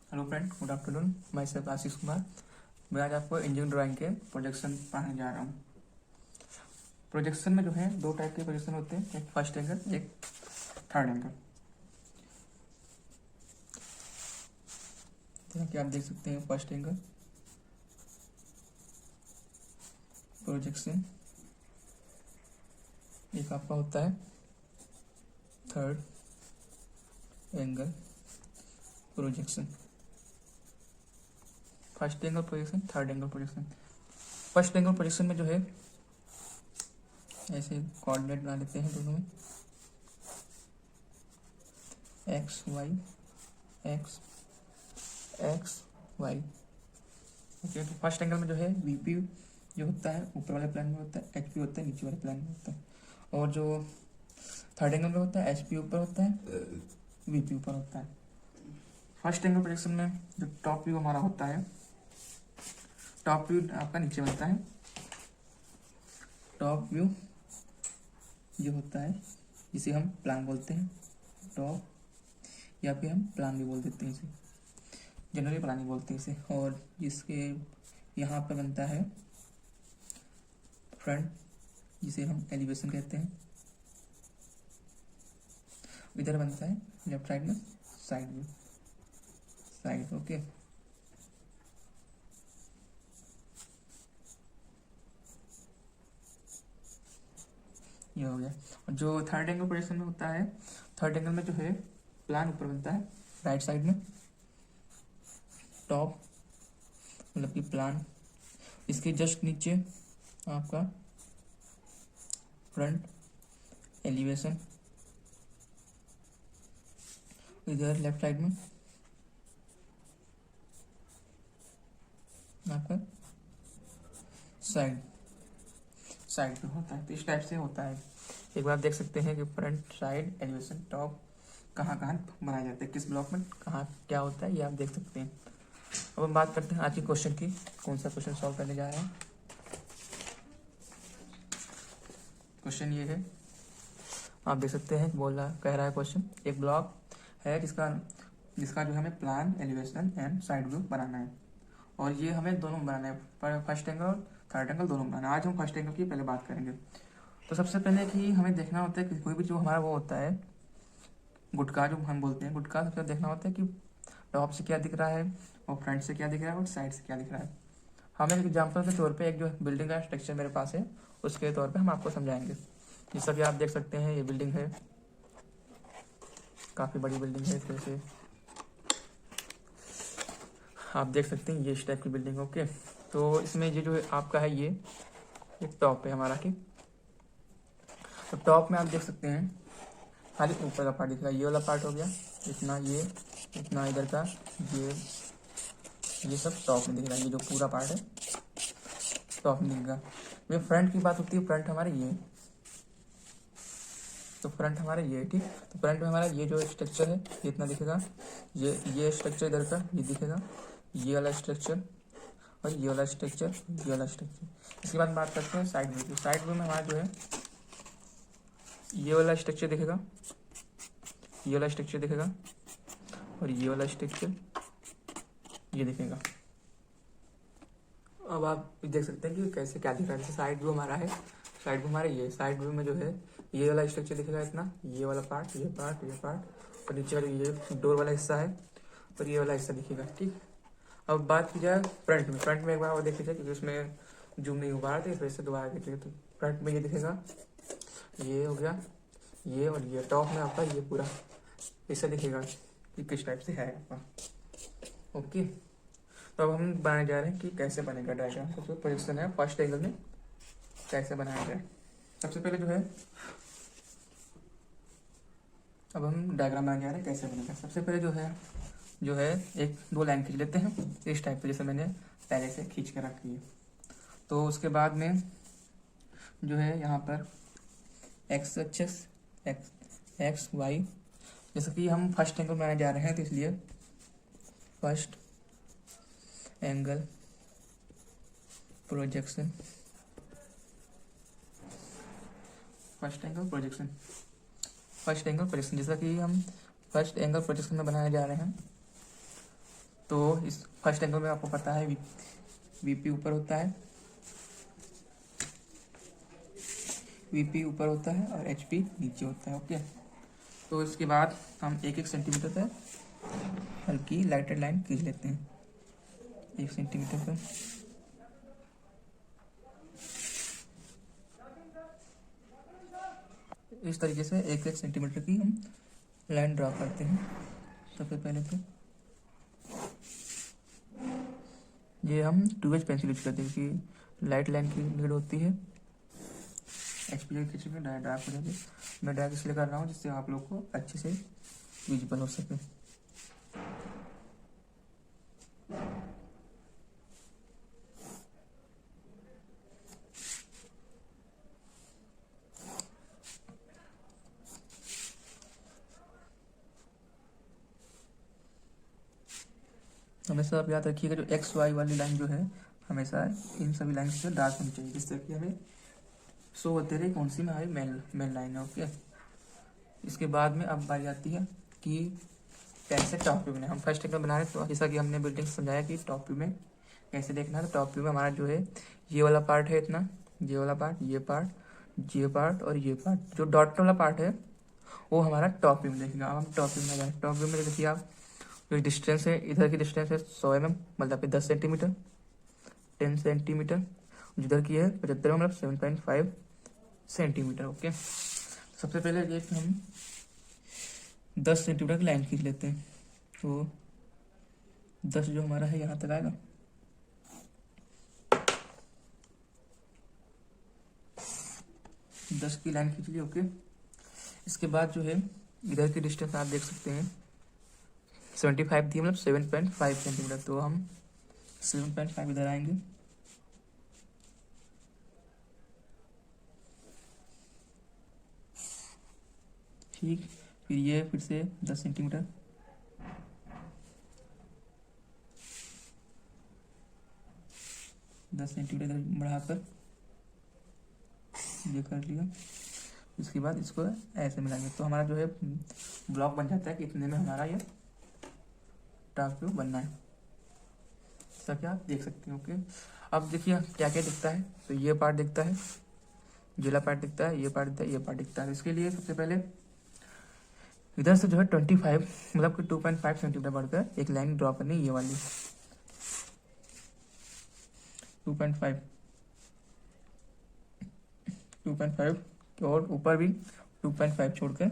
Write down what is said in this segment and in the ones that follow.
Hello friend, good afternoon. मैं sir Ashish Kumar. मैं आज आपको इंजीनियरिंग ड्राइंग के प्रोजेक्शन पढ़ाने जा रहा हूँ। प्रोजेक्शन में जो है दो टाइप के प्रोजेक्शन होते हैं, एक फर्स्ट एंगल, एक थर्ड एंगल। जैसा कि आप देख सकते हैं फर्स्ट एंगल प्रोजेक्शन, एक आपका होता है third angle projection. First angle projection, third angle projection. First angle projection में जो है ऐसे कोऑर्डिनेट बना लेते हैं दोनों में, X Y X X Y. Okay, तो फर्स्ट एंगल में जो है वीपी जो होता है ऊपर वाले प्लान में होता है, एचपी होता है नीचे वाले प्लान में होता है, और जो थर्ड एंगल में होता है एचपी ऊपर होता है, वीपी ऊपर होता है। फर्स्ट एंगल प्रोजेक्शन में जो टॉप व्यू हमारा होता है, टॉप व्यू आपका नीचे बनता है। टॉप व्यू जो होता है जिसे हम प्लान बोलते हैं, टॉप, या फिर हम प्लान भी बोल देते हैं इसे, जनरली प्लान ही बोलते हैं इसे। और जिसके यहाँ पर बनता है फ्रंट, जिसे हम एलिवेशन कहते हैं। इधर बनता है लेफ्ट साइड में साइड व्यू, साइड। ओके, ये हो गया। और जो थर्ड एंगल प्रोजेक्शन में होता है, थर्ड एंगल में जो है प्लान ऊपर बनता है राइट साइड में, टॉप मतलब कि प्लान, इसके जस्ट नीचे आपका फ्रंट एलिवेशन, इधर लेफ्ट साइड में आपका साइड, साइड पे होता है। तो इस टाइप से होता है। एक बार आप देख सकते हैं कि फ्रंट, साइड, एलिवेशन, टॉप कहाँ कहाँ बनाए जाते हैं, किस ब्लॉक में कहाँ क्या होता है, ये आप देख सकते हैं। अब हम बात करते हैं आज के क्वेश्चन की। कौन सा क्वेश्चन सॉल्व करने जा रहे हैं? क्वेश्चन ये है, आप देख सकते हैं कह रहा है क्वेश्चन, एक ब्लॉक है जिसका जिसका जो हमें plan, elevation and side view बनाना है, और ये हमें दोनों बनाना है, फर्स्ट एंगल और थर्ड एंगल दोनों बनाना है। आज हम फर्स्ट एंगल की पहले बात करेंगे। तो सबसे पहले कि हमें देखना होता है कि कोई भी जो हमारा वो होता है गुटका, जो हम बोलते हैं गुटका, सबसे पहले देखना होता है कि टॉप से क्या दिख रहा है और फ्रंट से क्या दिख रहा है और साइड से क्या दिख रहा है। हम एक एग्जाम्पल के तौर पे एक जो बिल्डिंग का स्ट्रक्चर मेरे पास है उसके तौर पे हम आपको समझाएंगे। जैसा कि आप देख सकते हैं ये बिल्डिंग है, काफ़ी बड़ी बिल्डिंग है। इस तरह से आप देख सकते हैं ये इस टाइप की बिल्डिंग। ओके, तो इसमें ये जो है आपका है ये एक टॉप है हमारा की। तो टॉप में आप देख सकते हैं खाली ऊपर का पार्ट दिख रहा है, ये वाला पार्ट हो गया, इतना ये, इतना इधर का, ये सब टॉप में दिख रहा है। ये जो पूरा पार्ट है टॉप में दिख रहा है। ये फ्रंट की बात होती है, फ्रंट हमारे ये, तो फ्रंट हमारे ये, ठीक। तो फ्रंट में हमारा ये जो स्ट्रक्चर है ये इतना दिखेगा, ये स्ट्रक्चर इधर का ये दिखेगा, ये वाला स्ट्रक्चर और ये वाला स्ट्रक्चर, ये वाला स्ट्रक्चर। इसके बाद बात करते हैं साइड व्यू की। साइड व्यू में हमारा जो है ये वाला स्ट्रक्चर दिखेगा, ये वाला स्ट्रक्चर दिखेगा और ये वाला स्ट्रक्चर ये दिखेगा। अब आप देख सकते हैं कि कैसे क्या दिख रहा है। जैसे साइड व्यू हमारा है, साइड व्यू हमारा ये, साइड व्यू में जो है ये वाला स्ट्रक्चर दिखेगा इतना, ये वाला पार्ट, ये पार्ट, ये पार्ट, और नीचे वाला ये डोर वाला हिस्सा है और ये वाला हिस्सा दिखेगा, ठीक। अब बात की जाए फ्रंट में। फ्रंट में एक बार और देख लीजिए क्योंकि उसमें जूम नहीं हो पा रहा था, इस वजह से दोबारा देख लीजिए। तो फ्रंट में ये दिखेगा, ये हो गया, ये, और ये टॉप में आपका ये पूरा हिस्सा दिखेगा कि किस टाइप से है आपका। ओके, तो अब हम बनाने जा रहे हैं कि कैसे बनेगा डायग्राम। सबसे प्रोजेक्शन है फर्स्ट एंगल में कैसे बनाया जाए। सबसे पहले जो है अब हम डायग्राम बनाने जा रहे हैं कैसे बनेगा। सबसे पहले जो है एक दो लाइन खींच लेते हैं इस टाइप से, जैसे मैंने पहले से खींच के रखी है। तो उसके बाद में जो है यहाँ पर एक्स एक्सिस, एक्स वाई, जैसे कि हम फर्स्ट एंगल बनाने जा रहे हैं तो इसलिए first angle projection, first angle projection, first angle projection. जैसा कि हम फर्स्ट एंगल प्रोजेक्शन में बनाने जा रहे हैं तो इस फर्स्ट एंगल में आपको पता है वीपी ऊपर होता है, वीपी ऊपर होता है और एचपी नीचे होता है। ओके, तो इसके बाद हम 1-1 सेंटीमीटर पर हल्की लाइटर लाइन खींच लेते हैं, 1 सेंटीमीटर पर। इस तरीके से 1-1 सेंटीमीटर की हम लाइन ड्रा करते हैं। सबसे पहले तो ये हम 2H पेंसिल यूज करते हैं क्योंकि लाइट लाइन की नीड होती है। एचपी खींचेंगे डार्क हो जाएगी। मैं डार्क इसलिए कर रहा हूँ जिससे आप लोग को अच्छे से विजिबल हो सके। हमेशा आप याद रखिएगा जो एक्स वाई वाली लाइन जो है हमेशा इन सभी लाइन से डार्क होनी चाहिए, जिससे कि हमें शो होते रहे कौन सी में हमारी मेन लाइन है। ओके, इसके बाद में अब बारी आती है कि कैसे टॉप व्यू में हम फर्स्ट एंगल बना रहे हैं। तो जैसा कि हमने बिल्डिंग समझाया कि टॉप व्यू में कैसे देखना है। तो टॉप व्यू में हमारा जो है ये वाला पार्ट है, इतना ये वाला पार्ट, ये पार्ट और ये पार्ट, जो डॉट वाला पार्ट है वो हमारा टॉप व्यू में देखेगा। अब हम टॉप व्यू में जाए। टॉप व्यू में देखिए आप, जो डिस्टेंस है, इधर की डिस्टेंस है 100 mm मतलब 10 सेंटीमीटर, 10 सेंटीमीटर। जिधर की है 75 मतलब 7.5 सेंटीमीटर। ओके, सबसे पहले ये हम 10 सेंटीमीटर की लाइन खींच लेते हैं। तो 10 जो हमारा है यहाँ तक आएगा। दस की लाइन खींच ली। ओके, इसके बाद जो है इधर की डिस्टेंस आप देख सकते हैं 75 थी मतलब 7.5 सेंटीमीटर। तो हम 7.5 इधर आएंगे। ठीक, फिर ये फिर से 10 सेंटीमीटर, इधर बढ़ाकर ये कर लिया। इसके बाद इसको ऐसे मिलाएंगे तो हमारा जो है ब्लॉक बन जाता है कि इतने में हमारा ये टॉप व्यू बनना है। जैसा कि आप देख सकते हैं। ओके, अब देखिए क्या क्या दिखता है। तो ये पार्ट दिखता है, जिला पार्ट दिखता है, ये पार्ट दिखता है, ये पार्ट दिखता है। इसके लिए सबसे पहले इधर से जो है 25 मतलब कि 2.5 सेंटीमीटर बढ़कर एक लाइन ड्रॉ करनी है, ये वाली 2.5 और ऊपर भी 2.5 छोड़कर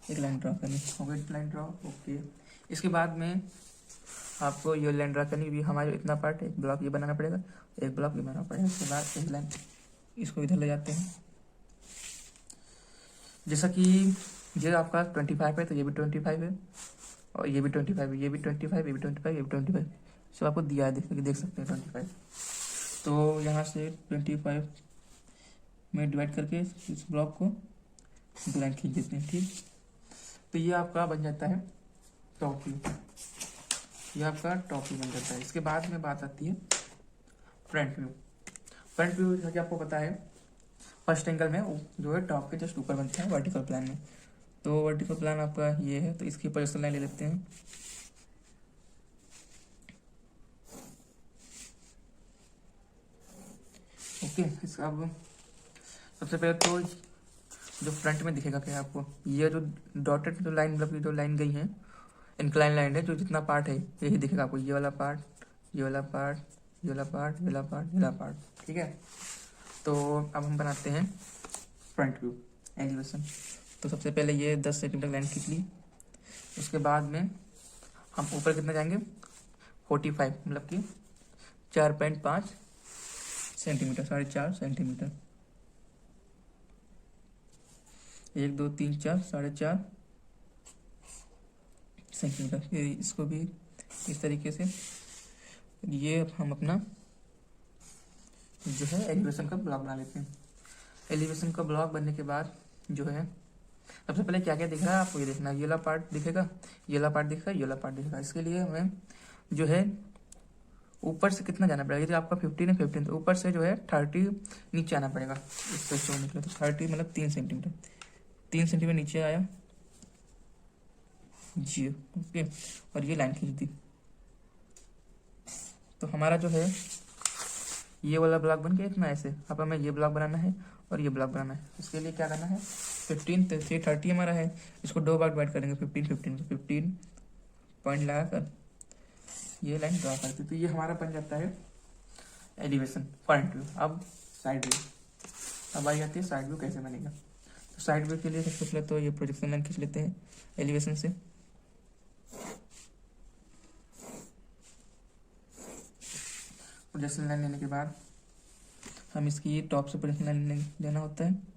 एक लाइन ड्रॉ करनी है। Line draw. ओके, इसके बाद में आपको ये लाइन ड्रॉ करनी भी, हमारा इतना पार्ट एक ब्लॉक ये बनाना पड़ेगा, एक ब्लॉक ये बनाना पड़ेगा। इसके बाद एक लाइन इसको इधर ले जाते हैं। जैसा कि ये आपका 25 है तो ये भी 25 है और ये भी 25 है, ये भी 25, ये भी 25, ये भी 25 सब आपको दिया है, देख सकते हैं 25। तो यहाँ से 25 में डिवाइड करके इस ब्लॉक को दो लाइन खींच देते हैं। ठीक, तो ये आपका बन जाता है टॉप व्यू। ये आपका टॉप व्यू बन जाता है। इसके बाद में बात आती है फ्रंट व्यू। फ्रंट व्यू जैसा कि आपको पता है फर्स्ट एंगल में जो है टॉप के जस्ट ऊपर बनता है वर्टिकल प्लान में। तो वर्टिकल प्लान आपका ये है, तो इसकी पोजीशन लाइन ले लेते हैं। ओके, इसका अब सबसे पहले तो जो फ्रंट में दिखेगा क्या आपको, ये जो डॉटेड जो लाइन मतलब जो लाइन गई है इंक्लाइन लाइन है, जो जितना पार्ट है यही दिखेगा आपको, ये वाला पार्ट, ये वाला पार्ट, ये वाला पार्ट, ये वाला पार्ट, ये वाला पार्ट। ठीक है, तो अब हम बनाते हैं फ्रंट व्यू एलिवेशन। तो सबसे पहले ये 10 सेंटीमीटर लाइन खींच ली। उसके बाद में हम ऊपर कितना जाएंगे 45 मतलब कि 4.5 सेंटीमीटर, 4.5 सेंटीमीटर, 1 2 3 4 4.5 सेंटीमीटर। फिर इसको भी इस तरीके से ये हम अपना जो है एलिवेशन का ब्लॉक बना लेते हैं। एलिवेशन का ब्लॉक बनने के बाद जो है सबसे पहले क्या क्या दिख रहा है आपको ये देखना, ये वाला पार्ट दिखेगा, ये वाला पार्ट दिखेगा, ये वाला पार्ट दिखेगा। इसके लिए हमें जो है ऊपर से कितना जाना पड़ेगा, ये आपका 15 है 15, तो ऊपर से जो है 30 नीचे आना पड़ेगा इसको छोड़ने के लिए। तो 30 मतलब 3 सेंटीमीटर, 3 सेंटीमीटर नीचे आया। जी, ओके। और ये लाइन खींच दी। तो हमारा जो है ये वाला ब्लॉक बन गया इतना ऐसे। अब हमें ये ब्लॉक बनाना है और ये ब्लॉक बनाना है। इसके लिए क्या करना है, 15 से 30 हमारा है, इसको 2 बार डिवाइड करेंगे, 15 पॉइंट लगा कर ये लाइन ड्रा करते। तो ये हमारा बन जाता है एलिवेशन फ्रंट व्यू। अब साइड व्यू, अब आई जाती है साइड व्यू कैसे बनेगा। तो साइड व्यू के लिए सबसे पहले तो ये प्रोजेक्शन लाइन खींच लेते हैं एलिवेशन से। प्रोजेक्शन लाइन लेने के बाद हम इसकी टॉप से प्रोजेक्शन लाइन लेना होता है।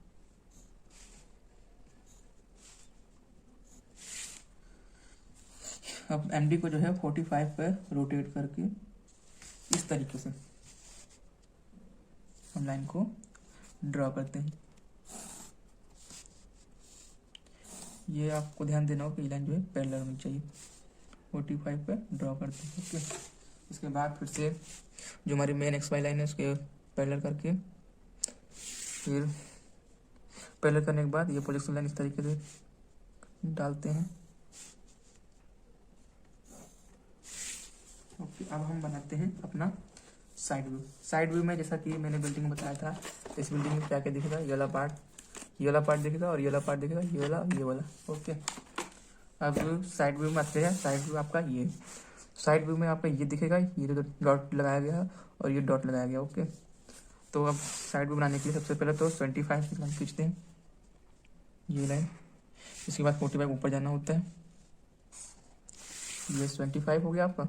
अब एमडी को जो है 45 पर रोटेट करके इस तरीके से हम लाइन को ड्रॉ करते हैं। ये आपको ध्यान देना हो कि लाइन जो है पैरेलल होनी चाहिए। 45 पर ड्रॉ करते हैं, ओके। इसके बाद फिर से जो हमारी मेन एक्स वाई लाइन है उसके पैरेलल करके, फिर पैरेलल करने के बाद ये प्रोजेक्शन लाइन इस तरीके से डालते हैं, ओके। अब हम बनाते हैं अपना साइड व्यू। साइड व्यू में जैसा कि मैंने बिल्डिंग में बताया था, इस बिल्डिंग में क्या क्या दिखेगा, ये वाला पार्ट दिखेगा और ये वाला पार्ट दिखेगा, ये वाला, ओके। अब साइड व्यू में आते हैं। साइड व्यू आपका ये, साइड व्यू में आपका ये दिखेगा, ये जो डॉट लगाया गया और ये डॉट लगाया गया, ओके। तो अब साइड व्यू बनाने के लिए सबसे पहले तो 25 की लाइन खींचते हैं, ये लाइन। इसके बाद 45 ऊपर जाना होता है। ये 25 हो गया आपका,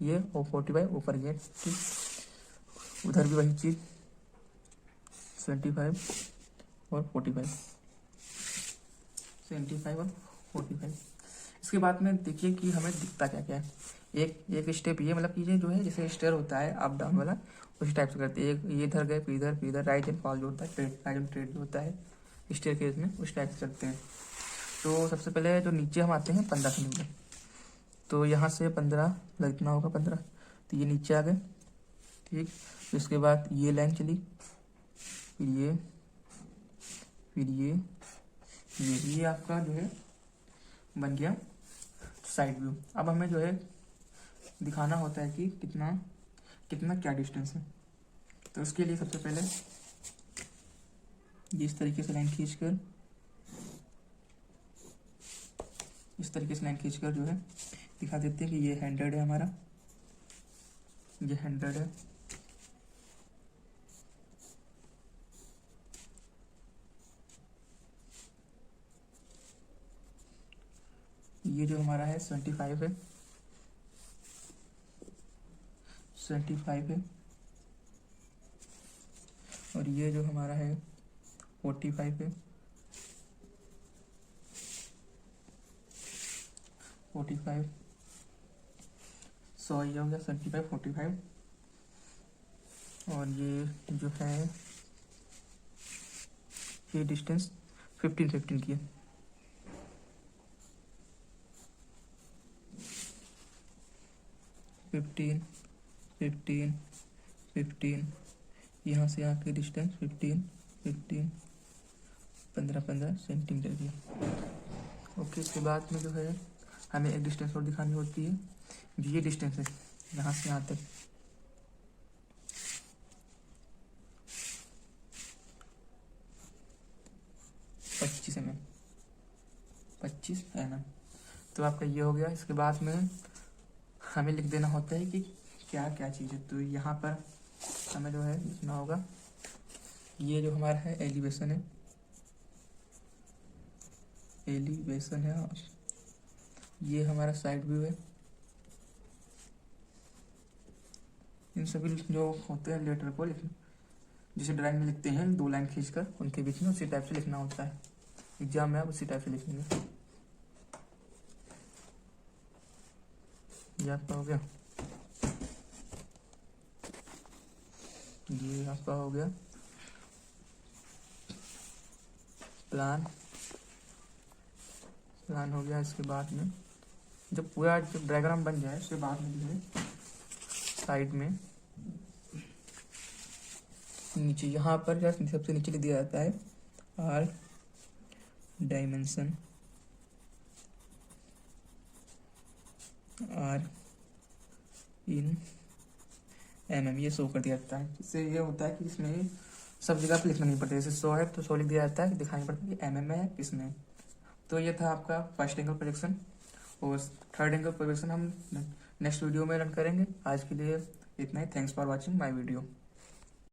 ये और 45 ऊपर ये, ठीक। उधर भी वही चीज़, 25 और 45, 75 और 45। इसके बाद में देखिए कि हमें दिखता क्या क्या है। एक स्टेप ये, मतलब कि ये जो है जैसे स्टेयर होता है अप डाउन वाला, उसी टाइप से करते हैं। एक ये इधर गए फिर इधर राइट एंड फॉल जो होता है, राइट एंड ट्रेड जो होता है स्टेयर केस में, उस टाइप से करते हैं। तो सबसे पहले जो नीचे हम आते हैं 15 सेंटीमीटर, तो यहाँ से 15 लगना होगा, 15। तो ये नीचे आ गए, ठीक। इसके बाद ये लाइन चली, फिर ये आपका जो है बन गया साइड व्यू। अब हमें जो है दिखाना होता है कि कितना क्या डिस्टेंस है। तो उसके लिए सबसे पहले इस तरीके से लाइन खींचकर जो है दिखा देते हैं कि ये 100 है हमारा, ये 100 है। ये जो हमारा है 75 है, 75 है। और ये जो हमारा है 45 है, 45। सो ये हो गया 75, 45। और ये जो है ये डिस्टेंस 15 की है। फिफ्टीन यहाँ से यहाँ की डिस्टेंस 15 सेंटीमीटर की। ओके, इसके बाद में जो है हमें एक डिस्टेंस और दिखानी होती है। ये डिस्टेंस है यहाँ से यहाँ तक, 25 mm, 25 mm। तो आपका ये हो गया। इसके बाद में हमें लिख देना होता है कि क्या क्या चीज़ है। तो यहाँ पर हमें जो है लिखना होगा, ये जो हमारा है एलिवेशन है, ये हमारा साइड व्यू है। इन सभी जो होते हैं लेटर को जिसे ड्राइंग में लिखते हैं 2 लाइन खींचकर, उनके बीच में उसी टाइप से लिखना होता है। एग्जाम में आप उसी टाइप से लिखेंगे। ये आपका हो गया, ये आपका हो गया प्लान हो गया। इसके बाद में जब पूरा डायग्राम बन जाए उसके बाद में जो है साइड में नीचे यहाँ पर सबसे नीचे लिख दिया जाता है R dimension. R in MM ये शो कर दिया जाता है। इससे ये होता है कि इसमें सब जगह पे लिखना नहीं पड़ता, जैसे 100 है तो 100 लिख दिया जाता है, दिखाना पड़ता है कि MM है किसमें। तो ये था आपका फर्स्ट एंगल प्रोजेक्शन, और थर्ड एंगल प्रोजेक्शन हम नेक्स्ट वीडियो में रन करेंगे। आज के लिए इतना ही। Thanks for watching my video.